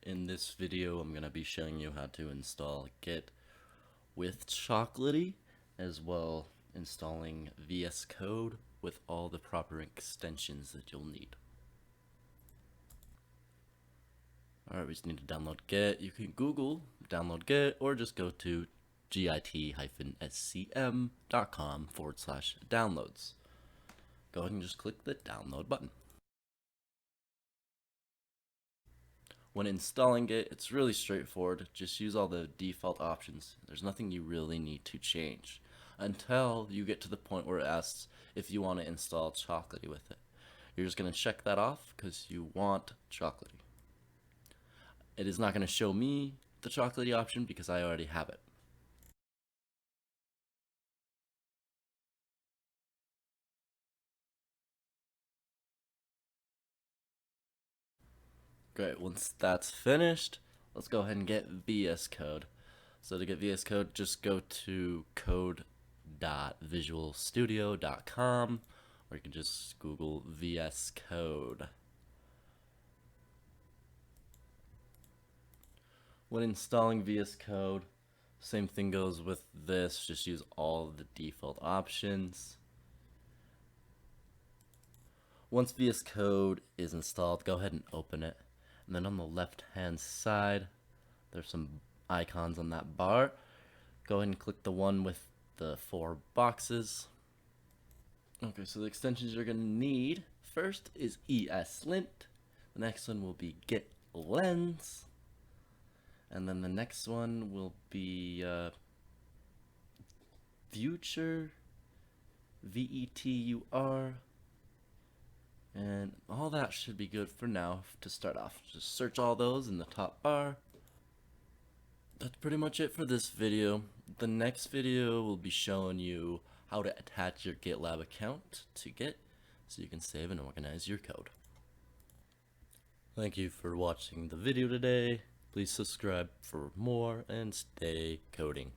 In this video, I'm going to be showing you how to install Git with Chocolatey, as well installing VS Code with all the proper extensions that you'll need. Alright, we just need to download Git. You can Google download Git or just go to git-scm.com/downloads. Go ahead and just click the download button. When installing it, it's really straightforward. Just use all the default options. There's nothing you really need to change until you get to the point where it asks if you want to install Chocolatey with it. You're just going to check that off because you want Chocolatey. It is not going to show me the Chocolatey option because I already have it. Great, once that's finished, let's go ahead and get VS Code. So to get VS Code, just go to code.visualstudio.com, or you can just Google VS Code. When installing VS Code, same thing goes with this, just use all the default options. Once VS Code is installed, go ahead and open it. And then on the left hand side, there's some icons on that bar. Go ahead and click the one with the 4 boxes. Okay, so the extensions you're going to need first is ESLint. The next one will be GitLens. And then the next one will be Vetur, Vetur. And all that should be good for now to start off. Just search all those in the top bar. That's pretty much it for this video. The next video will be showing you how to attach your GitLab account to Git so you can save and organize your code. Thank you for watching the video today. Please subscribe for more and stay coding.